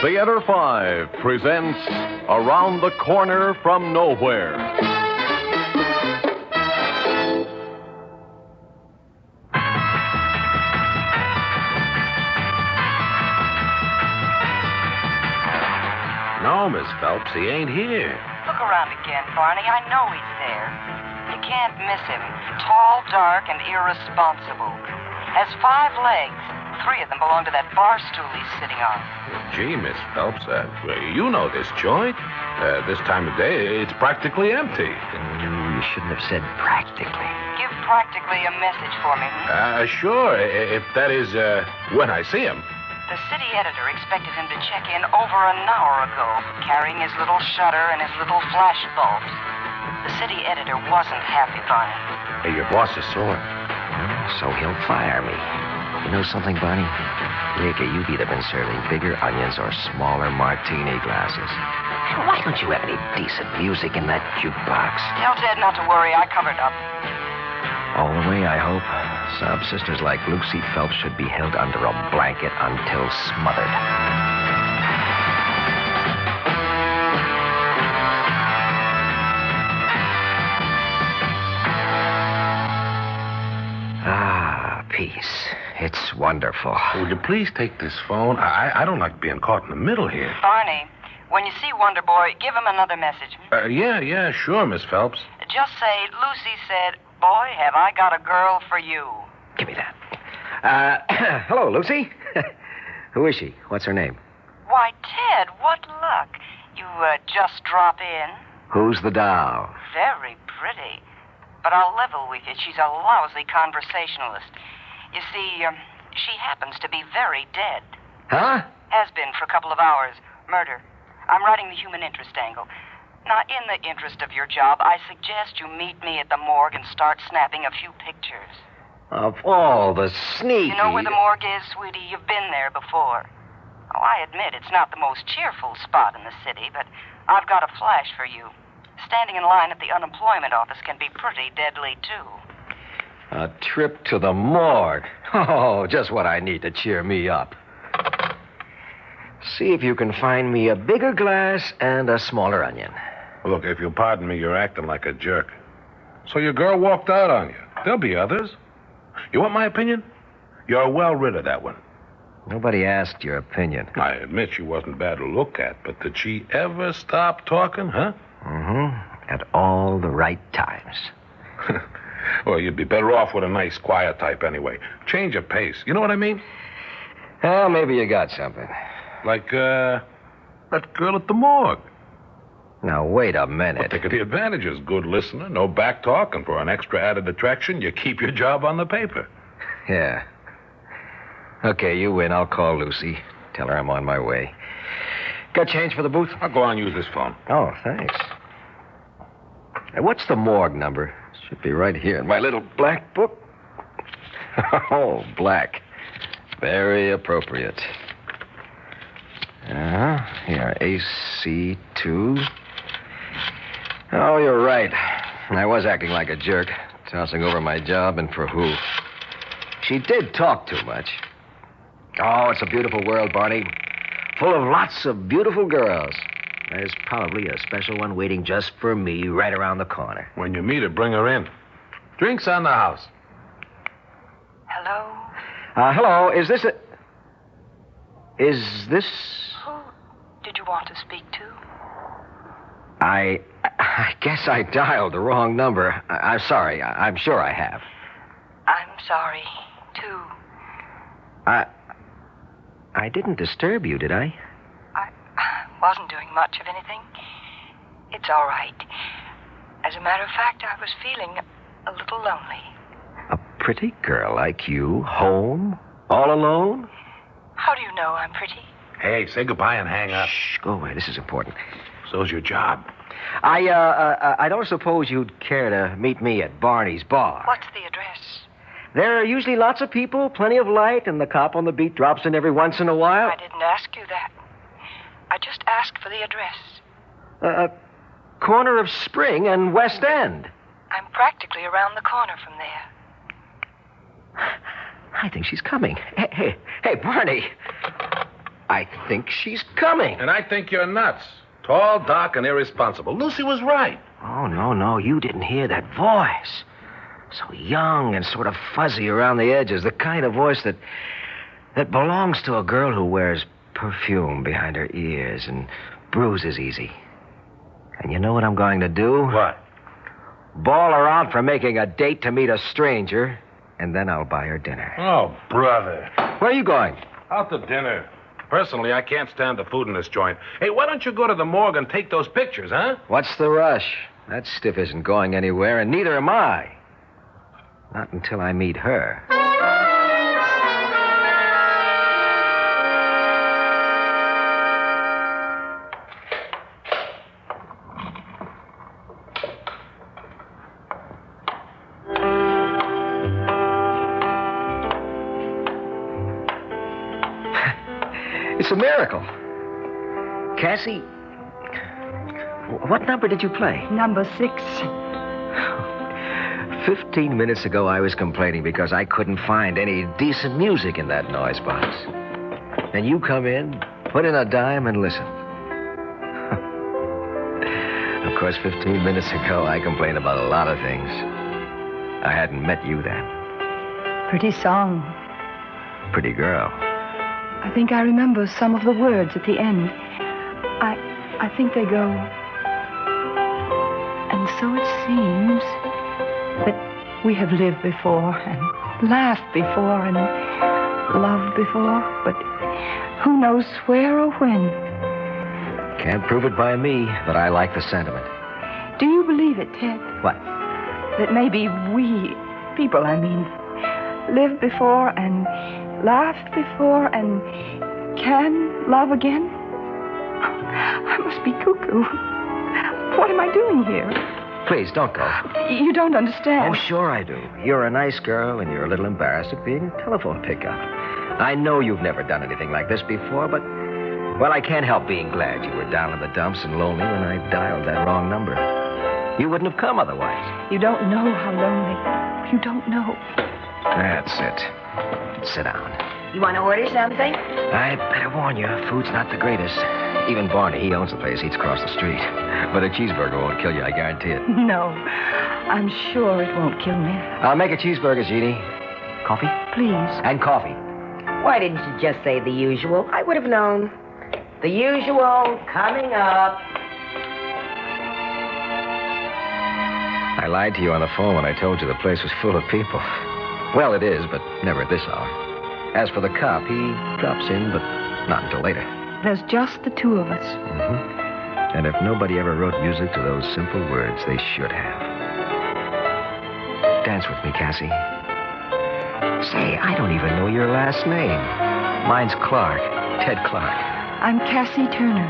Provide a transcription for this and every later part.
Theater 5 presents Around the Corner from Nowhere. No, Miss Phelps, he ain't here. Look around again, Barney. I know he's there. You can't miss him. Tall, dark, and irresponsible. Has 5 legs. 3 of them belong to that bar stool he's sitting on. Gee, Miss Phelps, you know this joint. This time of day, it's practically empty. You shouldn't have said practically. Give practically a message for me. Sure, if that is, when I see him. The city editor expected him to check in over an hour ago, carrying his little shutter and his little flash bulbs. The city editor wasn't happy, Barney. Hey, your boss is sore. So he'll fire me. You know something, Barney? Rick, you've either been serving bigger onions or smaller martini glasses. Why don't you have any decent music in that jukebox? Tell Ted not to worry. I covered up. All the way, I hope. Some sisters like Lucy Phelps should be held under a blanket until smothered. Peace. It's wonderful. Will you please take this phone? I don't like being caught in the middle here. Barney, when you see Wonder Boy, give him another message. Yeah, sure, Miss Phelps. Just say, Lucy said, boy, have I got a girl for you. Give me that. Hello, Lucy. Who is she? What's her name? Why, Ted, what luck. You just drop in. Who's the doll? Very pretty. But I'll level with you. She's a lousy conversationalist. You see, she happens to be very dead. Huh? Has been for a couple of hours. Murder. I'm writing the human interest angle. Now, in the interest of your job, I suggest you meet me at the morgue and start snapping a few pictures. Of all the sneaky... You know where the morgue is, sweetie? You've been there before. Oh, I admit it's not the most cheerful spot in the city, but I've got a flash for you. Standing in line at the unemployment office can be pretty deadly, too. A trip to the morgue. Oh, just what I need to cheer me up. See if you can find me a bigger glass and a smaller onion. Look, if you'll pardon me, you're acting like a jerk. So your girl walked out on you. There'll be others. You want my opinion? You're well rid of that one. Nobody asked your opinion. I admit she wasn't bad to look at, but did she ever stop talking, huh? Mm-hmm. At all the right times. Well, you'd be better off with a nice, quiet type anyway. Change of pace. You know what I mean? Well, maybe you got something. Like, that girl at the morgue. Now, wait a minute. Well, think of the advantages. Good listener, no back talk, and for an extra added attraction, you keep your job on the paper. Yeah. Okay, you win. I'll call Lucy. Tell her I'm on my way. Got change for the booth? I'll go on and use this phone. Oh, thanks. Hey, what's the morgue number? Should be right here in my little black book. Oh, black. Very appropriate. Here, AC2. Oh, you're right. I was acting like a jerk, tossing over my job, and for who? She did talk too much. Oh, it's a beautiful world, Barney. Full of lots of beautiful girls. There's probably a special one waiting just for me right around the corner. When you meet her, bring her in. Drinks on the house. Hello? Hello, is this... Who did you want to speak to? I guess I dialed the wrong number. I'm sorry. I'm sure I have. I'm sorry, too. I didn't disturb you, did I? I wasn't doing much of anything. It's all right. As a matter of fact, I was feeling a little lonely. A pretty girl like you, home, all alone? How do you know I'm pretty? Hey, say goodbye and hang up. Shh, go away. This is important. So's your job. I don't suppose you'd care to meet me at Barney's bar. What's the address? There are usually lots of people, plenty of light, and the cop on the beat drops in every once in a while. I didn't ask you that. I just asked for the address. Corner of Spring and West End. I'm practically around the corner from there. I think she's coming. Hey, Barney. I think she's coming. And I think you're nuts. Tall, dark, and irresponsible. Lucy was right. Oh, no, you didn't hear that voice. So young and sort of fuzzy around the edges. The kind of voice that belongs to a girl who wears perfume behind her ears and bruises easy. And you know what I'm going to do? What? Ball her out for making a date to meet a stranger, and then I'll buy her dinner. Oh, brother. Where are you going? Out to dinner. Personally, I can't stand the food in this joint. Hey, why don't you go to the morgue and take those pictures, huh? What's the rush? That stiff isn't going anywhere, and neither am I. Not until I meet her. It's a miracle. Cassie, what number did you play? Number 6. 15 minutes ago, I was complaining because I couldn't find any decent music in that noise box. And you come in, put in a dime, and listen. Of course, 15 minutes ago, I complained about a lot of things. I hadn't met you then. Pretty song. Pretty girl. I think I remember some of the words at the end. I think they go... And so it seems that we have lived before and laughed before and loved before, but who knows where or when. Can't prove it by me, but I like the sentiment. Do you believe it, Ted? What? That maybe we, people I mean, lived before and laughed before and can love again? I must be cuckoo. What am I doing here? Please, don't go. You don't understand. Oh, sure I do. You're a nice girl, and you're a little embarrassed at being a telephone pickup. I know you've never done anything like this before, but... Well, I can't help being glad you were down in the dumps and lonely when I dialed that wrong number. You wouldn't have come otherwise. You don't know how lonely. You don't know. That's it. Sit down. You want to order something? I better warn you, food's not the greatest. Even Barney, he owns the place, eats across the street. But a cheeseburger won't kill you, I guarantee it. No, I'm sure it won't kill me. I'll make a cheeseburger, Jeannie. Coffee? Please. And coffee. Why didn't you just say the usual? I would have known. The usual coming up. I lied to you on the phone when I told you the place was full of people. Well, it is, but never at this hour. As for the cop, he drops in, but not until later. There's just the two of us. Mm-hmm. And if nobody ever wrote music to those simple words, they should have. Dance with me, Cassie. Say, I don't even know your last name. Mine's Clark. Ted Clark. I'm Cassie Turner.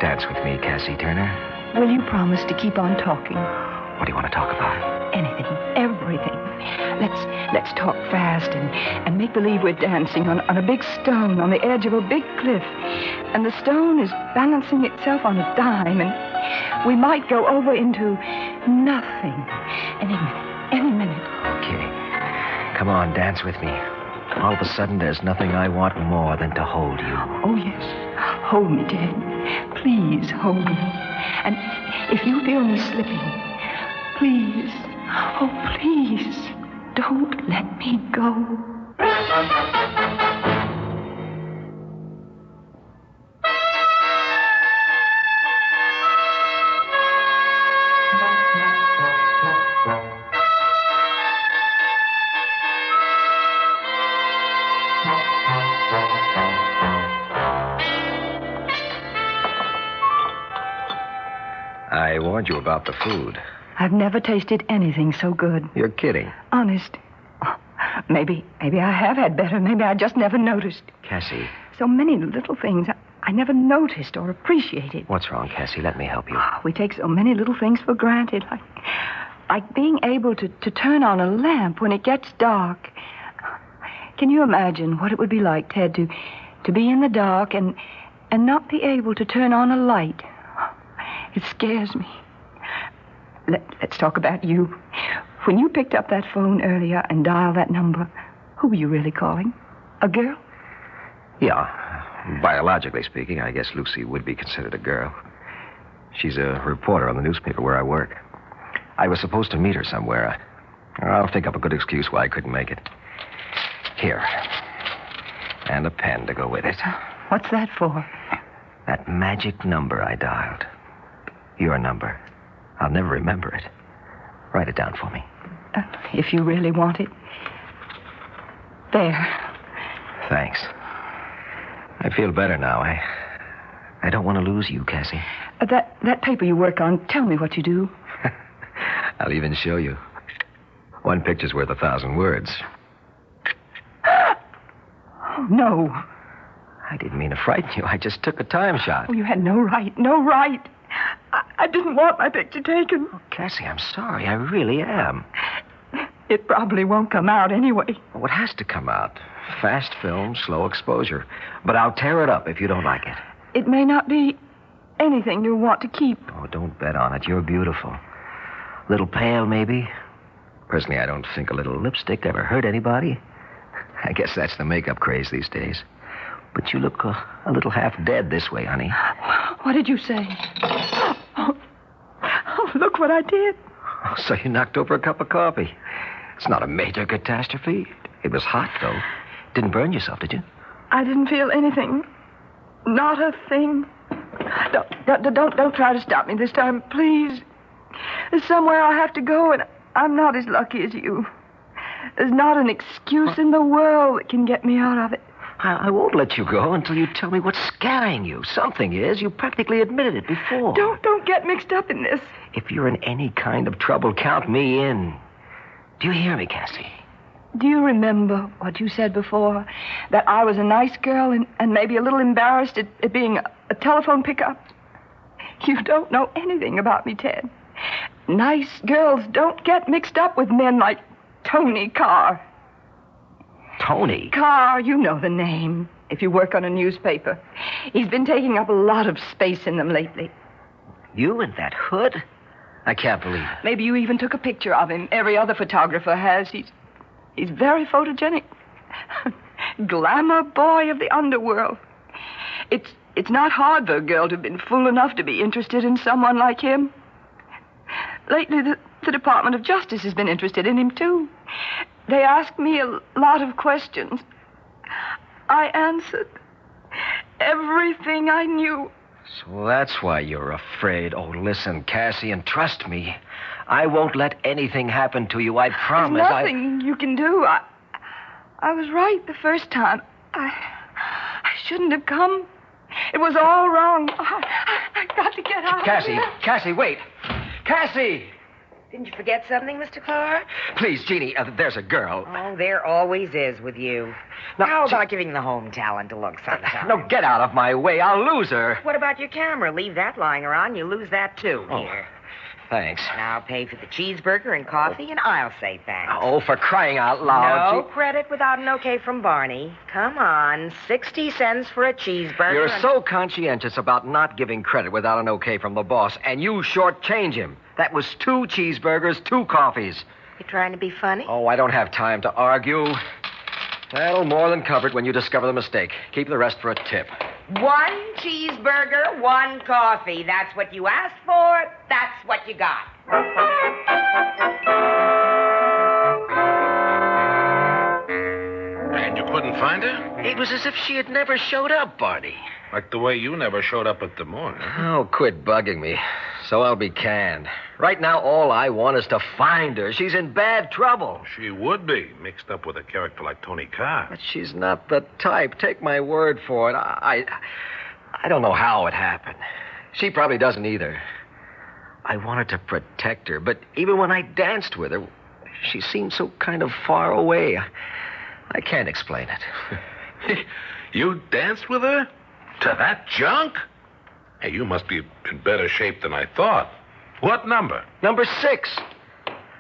Dance with me, Cassie Turner. Will you promise to keep on talking? What do you want to talk about? Anything, everything. Let's talk fast and make believe we're dancing on a big stone on the edge of a big cliff. And the stone is balancing itself on a dime, and we might go over into nothing any minute. Okay. Come on, dance with me. All of a sudden, there's nothing I want more than to hold you. Oh, yes. Hold me, Ted. Please hold me. And if you feel me slipping, please, oh, please, don't let me go. I warned you about the food. I've never tasted anything so good. You're kidding. Honest. Oh, maybe I have had better. Maybe I just never noticed. Cassie. So many little things I never noticed or appreciated. What's wrong, Cassie? Let me help you. Oh, we take so many little things for granted, like being able to turn on a lamp when it gets dark. Can you imagine what it would be like, Ted, to be in the dark and not be able to turn on a light? It scares me. Let's talk about you. When you picked up that phone earlier and dialed that number, who were you really calling? A girl? Yeah. Biologically speaking, I guess Lucy would be considered a girl. She's a reporter on the newspaper where I work. I was supposed to meet her somewhere. I'll think up a good excuse why I couldn't make it. Here. And a pen to go with it. What's that for? That magic number I dialed. Your number. I'll never remember it. Write it down for me. If you really want it. There. Thanks. I feel better now. I don't want to lose you, Cassie. That paper you work on, tell me what you do. I'll even show you. One picture's worth 1,000 words. Oh, no. I didn't mean to frighten you. I just took a time shot. Oh, you had no right. No right. I didn't want my picture taken. Oh, Cassie, I'm sorry. I really am. It probably won't come out anyway. Well, it has to come out. Fast film, slow exposure. But I'll tear it up if you don't like it. It may not be anything you'll want to keep. Oh, don't bet on it. You're beautiful. A little pale, maybe. Personally, I don't think a little lipstick ever hurt anybody. I guess that's the makeup craze these days. But you look a little half dead this way, honey. What did you say? Oh, look what I did. Oh, so you knocked over a cup of coffee. It's not a major catastrophe. It was hot, though. Didn't burn yourself, did you? I didn't feel anything. Not a thing. Don't try to stop me this time, please. There's somewhere I have to go, and I'm not as lucky as you. There's not an excuse in the world that can get me out of it. I won't let you go until you tell me what's scaring you. Something is. You practically admitted it before. Don't get mixed up in this. If you're in any kind of trouble, count me in. Do you hear me, Cassie? Do you remember what you said before? That I was a nice girl and maybe a little embarrassed at being a telephone pickup? You don't know anything about me, Ted. Nice girls don't get mixed up with men like Tony Carr. Tony? Carr, you know the name, if you work on a newspaper. He's been taking up a lot of space in them lately. You in that hood? I can't believe it. Maybe you even took a picture of him. Every other photographer has. He's very photogenic. Glamour boy of the underworld. It's not hard for a girl to have been fool enough to be interested in someone like him. Lately, the Department of Justice has been interested in him, too. They asked me a lot of questions. I answered everything I knew. So that's why you're afraid. Oh, listen, Cassie, and trust me. I won't let anything happen to you, I promise. There's nothing you can do. I was right the first time. I shouldn't have come. It was all wrong. I got to get out Cassie, of here. Cassie, wait. Cassie! Didn't you forget something, Mr. Clark? Please, Jeannie, there's a girl. Oh, there always is with you. Now, How about giving the home talent a look sometime? No, get out of my way. I'll lose her. What about your camera? Leave that lying around. You lose that, too. Oh. Here. Thanks. Now pay for the cheeseburger and coffee, and I'll say thanks. Oh, for crying out loud. No credit without an okay from Barney. Come on, 60 cents for a cheeseburger. You're so conscientious about not giving credit without an okay from the boss, and you shortchange him. That was 2 cheeseburgers, 2 coffees. You trying to be funny? Oh, I don't have time to argue. That'll more than cover it when you discover the mistake. Keep the rest for a tip. 1 cheeseburger, 1 coffee. That's what you asked for. That's what you got. And you couldn't find her? It was as if she had never showed up, Barney. Like the way you never showed up at Des Moines. Oh, quit bugging me. So I'll be canned. Right now, all I want is to find her. She's in bad trouble. She would be, mixed up with a character like Tony Carr. But she's not the type. Take my word for it. I don't know how it happened. She probably doesn't either. I wanted to protect her, but even when I danced with her, she seemed so kind of far away. I can't explain it. You danced with her? To that junk? Hey, you must be in better shape than I thought. What number? Number 6.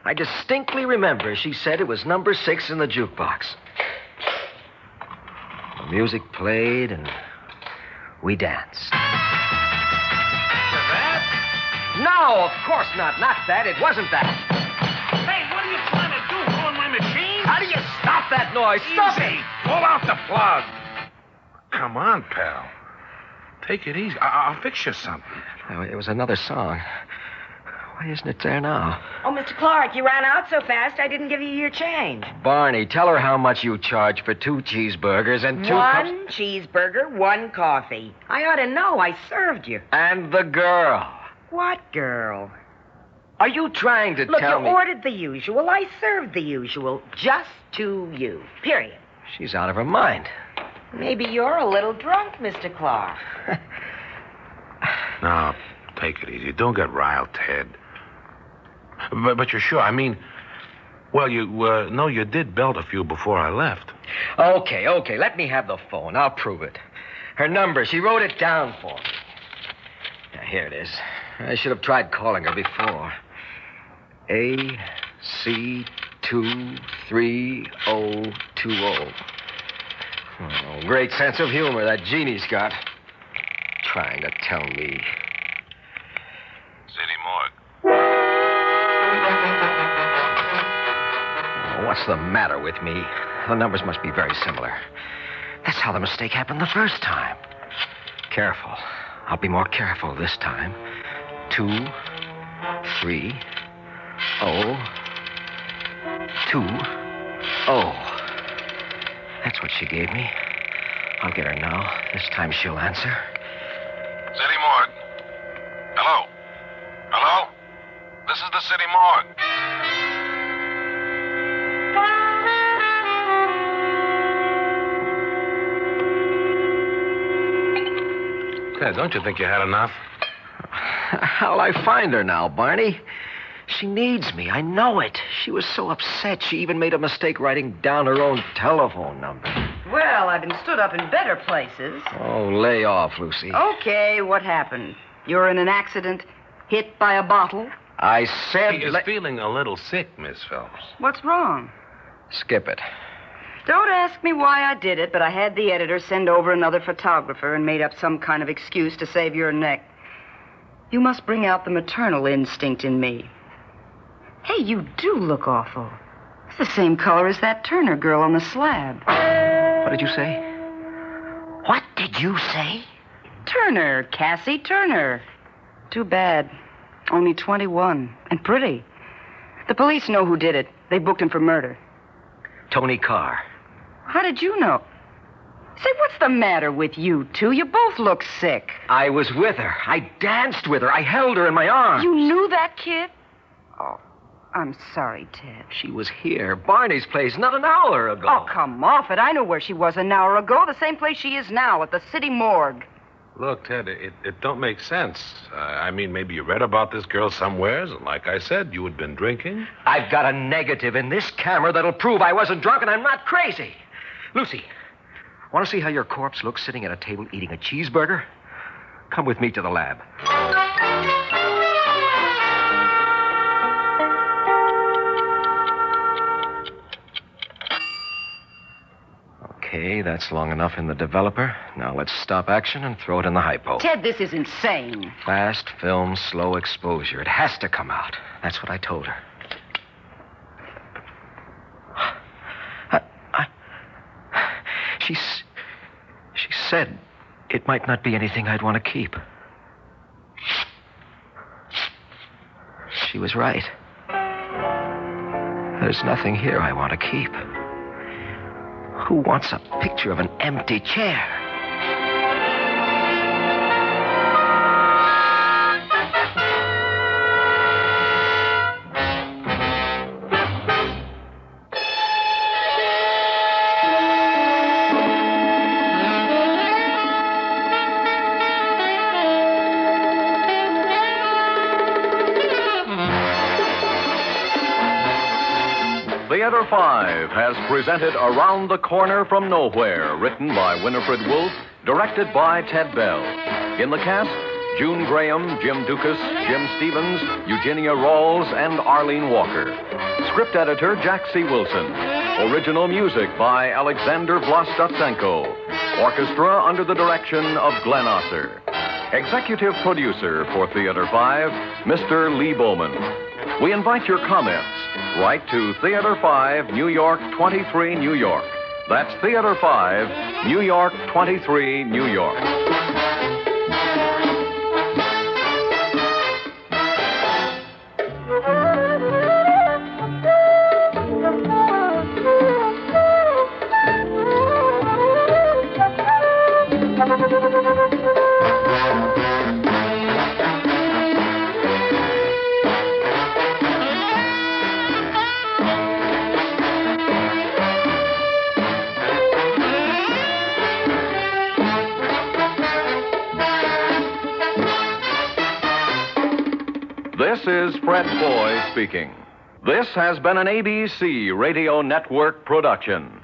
I distinctly remember she said it was number 6 in the jukebox. The music played, and we danced. That? No, of course not. Not that. It wasn't that. Hey, what are you trying to do? On my machine? How do you stop that noise? Stop it! Easy. Pull out the plug. come on, pal. Take it easy. I'll fix you something. Oh, it was another song. Why isn't it there now? Oh, Mr. Clark, you ran out so fast I didn't give you your change. Barney, tell her how much you charge for 2 cheeseburgers and 2 cups... One cheeseburger, 1 coffee. I ought to know. I served you. And the girl. What girl? Are you trying to Look, tell you me... ordered the usual. I served the usual. Just to you. Period. She's out of her mind. Maybe you're a little drunk, Mr. Clark. Now, take it easy. Don't get riled, Ted. But you're sure? I mean, well, you did belt a few before I left. Okay. Let me have the phone. I'll prove it. Her number, she wrote it down for me. Now, here it is. I should have tried calling her before. AC23020. Oh, great sense of humor that Jeannie's got. Trying to tell me. City Morgue. Oh, what's the matter with me? The numbers must be very similar. That's how the mistake happened the first time. Careful. I'll be more careful this time. 23020. That's what she gave me. I'll get her now. This time she'll answer. City Morgue. Hello? Hello? This is the City Morgue. Ted, don't you think you had enough? How'll I find her now, Barney? She needs me. I know it. She was so upset, she even made a mistake writing down her own telephone number. Well, I've been stood up in better places. Oh, lay off, Lucy. Okay, what happened? You were in an accident, hit by a bottle? I said... He is feeling a little sick, Miss Phelps. What's wrong? Skip it. Don't ask me why I did it, but I had the editor send over another photographer and made up some kind of excuse to save your neck. You must bring out the maternal instinct in me. Hey, you do look awful. It's the same color as that Turner girl on the slab. What did you say? What did you say? Turner, Cassie Turner. Too bad. Only 21. And pretty. The police know who did it. They booked him for murder. Tony Carr. How did you know? Say, what's the matter with you two? You both look sick. I was with her. I danced with her. I held her in my arms. You knew that kid? Oh, I'm sorry, Ted. She was here. Barney's place, not an hour ago. Oh, come off it. I knew where she was an hour ago. The same place she is now, at the city morgue. Look, Ted, it don't make sense. I mean, maybe you read about this girl somewheres, and like I said, you had been drinking. I've got a negative in this camera that'll prove I wasn't drunk and I'm not crazy. Lucy, want to see how your corpse looks sitting at a table eating a cheeseburger? Come with me to the lab. Okay, that's long enough in the developer. Now let's stop action and throw it in the hypo. Ted, this is insane. Fast film, slow exposure. It has to come out. That's what I told her. She said it might not be anything I'd want to keep. She was right. There's nothing here I want to keep. Who wants a picture of an empty chair? Theater 5 has presented Around the Corner from Nowhere, written by Winifred Wolfe, directed by Ted Bell. In the cast, June Graham, Jim Dukas, Jim Stevens, Eugenia Rawls, and Arlene Walker. Script editor, Jack C. Wilson. Original music by Alexander Vlastotsenko. Orchestra under the direction of Glenn Osser. Executive producer for Theater 5, Mr. Lee Bowman. We invite your comments. Write to Theater 5, New York 23, New York. That's Theater 5, New York 23, New York. This is Fred Foy speaking. This has been an ABC Radio Network production.